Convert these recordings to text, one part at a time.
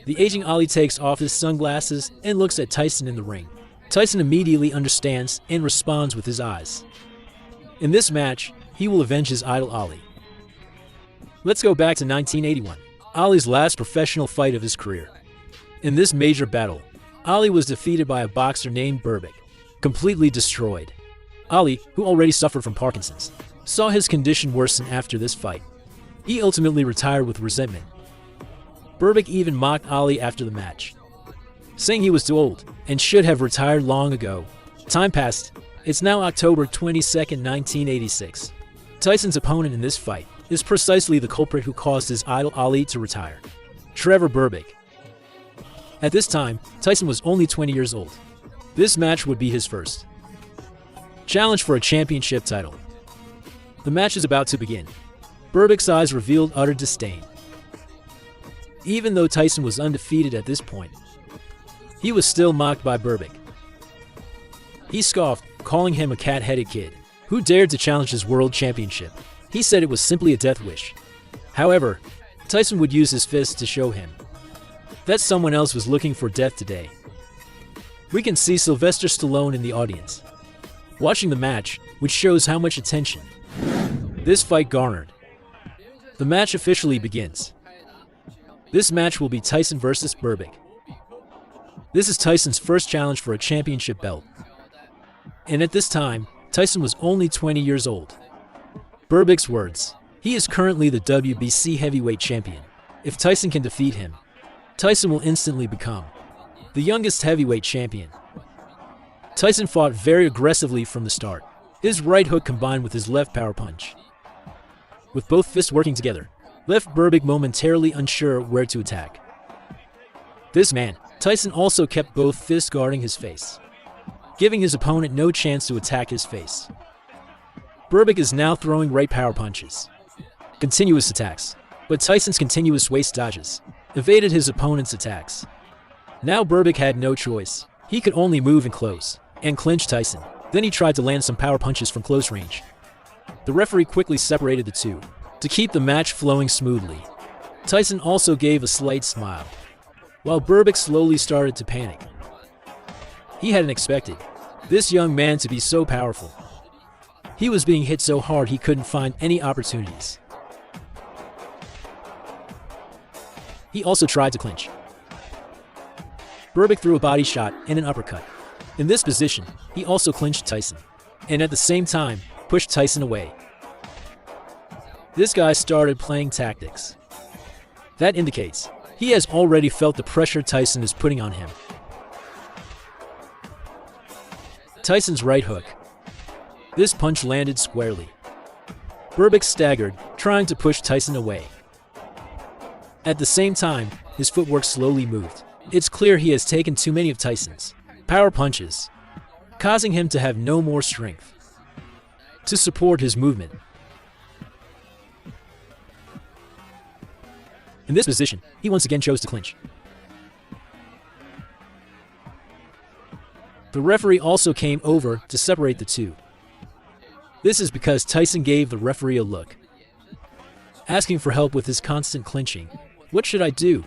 The aging Ali takes off his sunglasses and looks at Tyson in the ring. Tyson immediately understands and responds with his eyes. In this match, he will avenge his idol Ali. Let's go back to 1981, Ali's last professional fight of his career. In this major battle, Ali was defeated by a boxer named Berbick, completely destroyed. Ali, who already suffered from Parkinson's, saw his condition worsen after this fight. He ultimately retired with resentment. Berbick even mocked Ali after the match, saying he was too old and should have retired long ago. Time passed. It's now October 22nd, 1986. Tyson's opponent in this fight is precisely the culprit who caused his idol Ali to retire, Trevor Berbick. At this time, Tyson was only 20 years old. This match would be his first challenge for a championship title. The match is about to begin. Berbick's eyes revealed utter disdain. Even though Tyson was undefeated at this point, he was still mocked by Berbick. He scoffed, calling him a cat-headed kid who dared to challenge his world championship. He said it was simply a death wish. However, Tyson would use his fists to show him that someone else was looking for death today. We can see Sylvester Stallone in the audience, watching the match, which shows how much attention this fight garnered. The match officially begins. This match will be Tyson versus Berbick. This is Tyson's first challenge for a championship belt. And at this time, Tyson was only 20 years old. Berbick's words: he is currently the WBC heavyweight champion. If Tyson can defeat him, Tyson will instantly become the youngest heavyweight champion. Tyson fought very aggressively from the start. His right hook combined with his left power punch, with both fists working together, left Berbick momentarily unsure where to attack. This man, Tyson also kept both fists guarding his face, giving his opponent no chance to attack his face. Berbick is now throwing right power punches, continuous attacks, but Tyson's continuous waist dodges evaded his opponent's attacks. Now Berbick had no choice. He could only move in close and clinch Tyson. Then he tried to land some power punches from close range. The referee quickly separated the two to keep the match flowing smoothly. Tyson also gave a slight smile, while Berbick slowly started to panic. He hadn't expected this young man to be so powerful. He was being hit so hard he couldn't find any opportunities. He also tried to clinch. Berbick threw a body shot and an uppercut. In this position, he also clinched Tyson, and at the same time, pushed Tyson away. This guy started playing tactics. That indicates he has already felt the pressure Tyson is putting on him. Tyson's right hook. This punch landed squarely. Berbick staggered, trying to push Tyson away. At the same time, his footwork slowly moved. It's clear he has taken too many of Tyson's power punches, causing him to have no more strength to support his movement. In this position, he once again chose to clinch. The referee also came over to separate the two. This is because Tyson gave the referee a look, asking for help with his constant clinching. What should I do?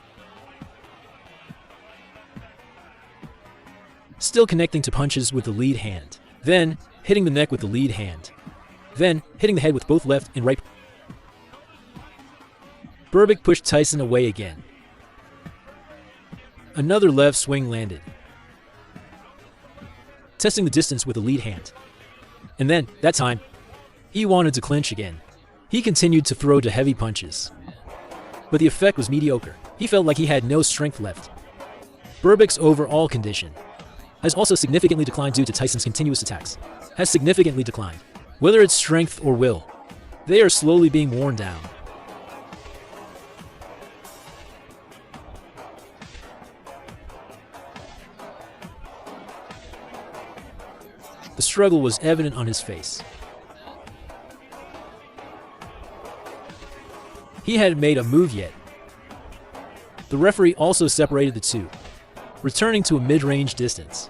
Still connecting to punches with the lead hand, then hitting the neck with the lead hand, then hitting the head with both left and right. Berbick pushed Tyson away again. Another left swing landed, testing the distance with the lead hand. And then, that time, he wanted to clinch again. He continued to throw to heavy punches, but the effect was mediocre. He felt like he had no strength left. Berbick's overall condition has also significantly declined due to Tyson's continuous attacks. Has significantly declined. Whether it's strength or will, they are slowly being worn down. The struggle was evident on his face. He hadn't made a move yet. The referee also separated the two, returning to a mid-range distance.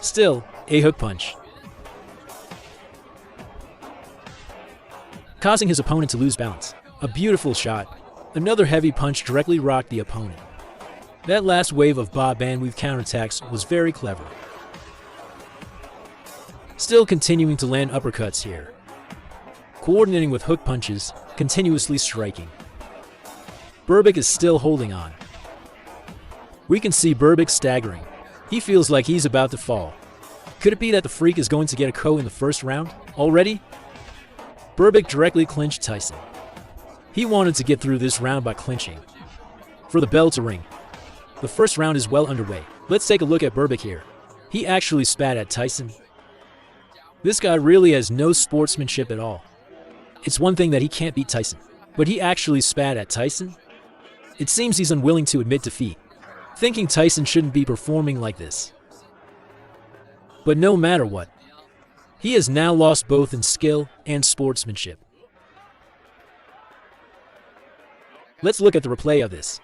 Still, a hook punch. causing his opponent to lose balance. A beautiful shot. Another heavy punch directly rocked the opponent. That last wave of Bob Bandweave counterattacks was very clever. Still continuing to land uppercuts here. Coordinating with hook punches, continuously striking. Berbick is still holding on. We can see Berbick staggering. He feels like he's about to fall. Could it be that the Freak is going to get a KO in the first round already? Berbick directly clinched Tyson. He wanted to get through this round by clinching. For the bell to ring. The first round is well underway. Let's take a look at Berbick here. He actually spat at Tyson. This guy really has no sportsmanship at all. It's one thing that he can't beat Tyson, but he actually spat at Tyson? It seems he's unwilling to admit defeat, thinking Tyson shouldn't be performing like this. But no matter what, he has now lost both in skill and sportsmanship. Let's look at the replay of this.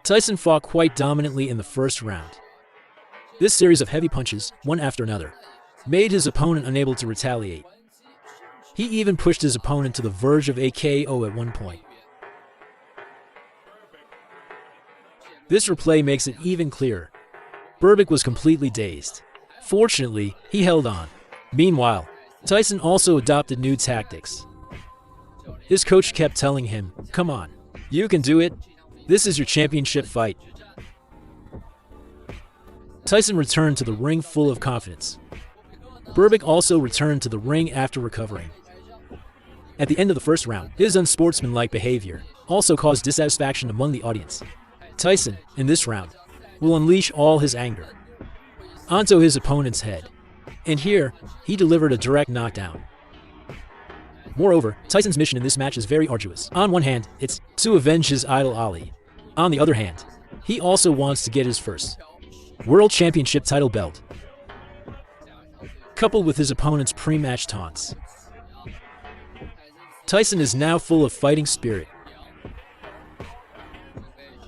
Tyson fought quite dominantly in the first round. This series of heavy punches, one after another, made his opponent unable to retaliate. He even pushed his opponent to the verge of a KO at one point. This replay makes it even clearer. Berbick was completely dazed. Fortunately, he held on. Meanwhile, Tyson also adopted new tactics. His coach kept telling him, "Come on, you can do it. This is your championship fight." Tyson returned to the ring full of confidence. Berbick also returned to the ring after recovering. At the end of the first round, his unsportsmanlike behavior also caused dissatisfaction among the audience. Tyson, in this round, will unleash all his anger onto his opponent's head. And here, he delivered a direct knockdown. Moreover, Tyson's mission in this match is very arduous. On one hand, it's to avenge his idol Ali. On the other hand, he also wants to get his first World Championship title belt, coupled with his opponent's pre-match taunts. Tyson is now full of fighting spirit.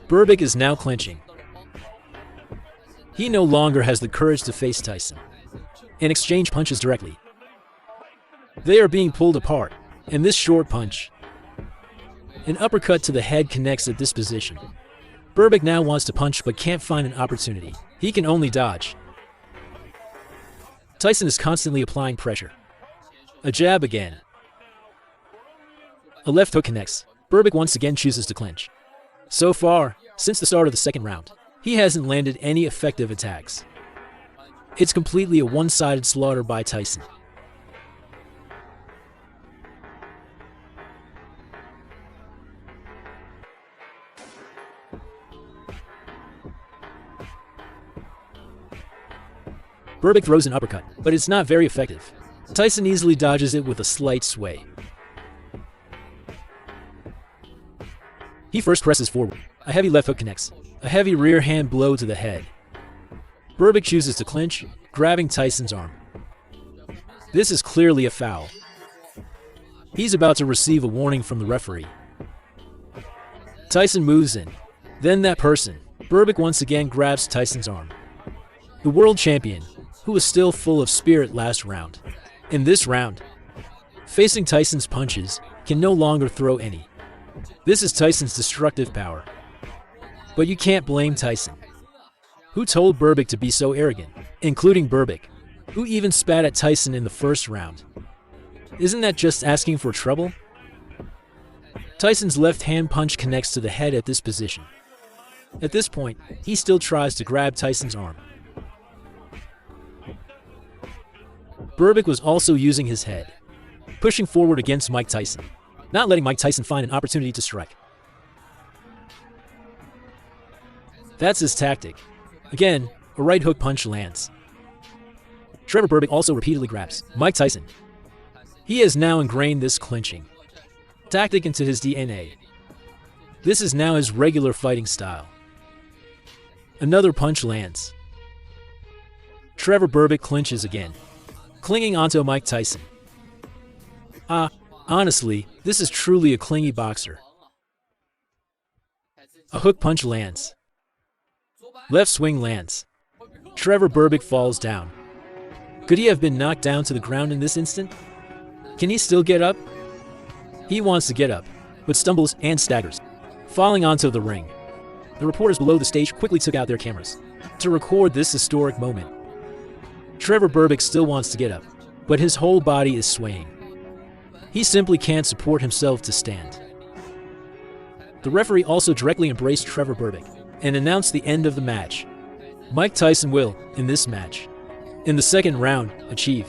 Berbick is now clinching. He no longer has the courage to face Tyson and exchange punches directly. They are being pulled apart, and this short punch, an uppercut to the head, connects at this position. Berbick now wants to punch but can't find an opportunity. He can only dodge. Tyson is constantly applying pressure. A jab again. A left hook connects. Berbick once again chooses to clinch. So far, since the start of the second round, he hasn't landed any effective attacks. It's completely a one-sided slaughter by Tyson. Berbick throws an uppercut, but it's not very effective. Tyson easily dodges it with a slight sway. He first presses forward. A heavy left hook connects. A heavy rear hand blow to the head. Berbick chooses to clinch, grabbing Tyson's arm. This is clearly a foul. He's about to receive a warning from the referee. Tyson moves in. Then that person. Berbick once again grabs Tyson's arm. The world champion, who was still full of spirit last round. In this round, facing Tyson's punches, can no longer throw any. This is Tyson's destructive power. But you can't blame Tyson. Who told Berbick to be so arrogant? Including Berbick, who even spat at Tyson in the first round. Isn't that just asking for trouble? Tyson's left hand punch connects to the head at this position. At this point, he still tries to grab Tyson's arm. Berbick was also using his head, pushing forward against Mike Tyson, not letting Mike Tyson find an opportunity to strike. That's his tactic. Again, a right hook punch lands. Trevor Berbick also repeatedly grabs Mike Tyson. He has now ingrained this clinching tactic into his DNA. This is now his regular fighting style. Another punch lands. Trevor Berbick clinches again, clinging onto Mike Tyson. Honestly, this is truly a clingy boxer. A hook punch lands. Left swing lands. Trevor Berbick falls down. Could he have been knocked down to the ground in this instant? Can he still get up? He wants to get up, but stumbles and staggers, falling onto the ring. The reporters below the stage quickly took out their cameras to record this historic moment. Trevor Berbick still wants to get up, but his whole body is swaying. He simply can't support himself to stand. The referee also directly embraced Trevor Berbick and announced the end of the match. Mike Tyson will, in this match, in the second round, achieve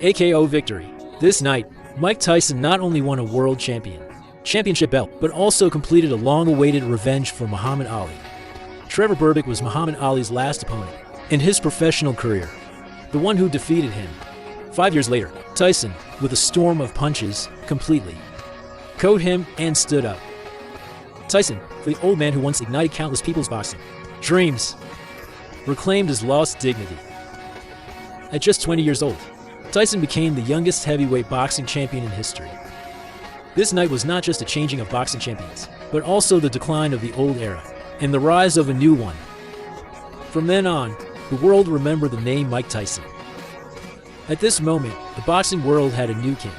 a KO victory. This night, Mike Tyson not only won a world championship belt, but also completed a long-awaited revenge for Muhammad Ali. Trevor Berbick was Muhammad Ali's last opponent in his professional career, the one who defeated him. 5 years later, Tyson, with a storm of punches, completely KO'd him and stood up. Tyson, the old man who once ignited countless people's boxing dreams, reclaimed his lost dignity. At just 20 years old, Tyson became the youngest heavyweight boxing champion in history. This night was not just a changing of boxing champions, but also the decline of the old era and the rise of a new one. From then on, the world remembered the name Mike Tyson. At this moment, the boxing world had a new king.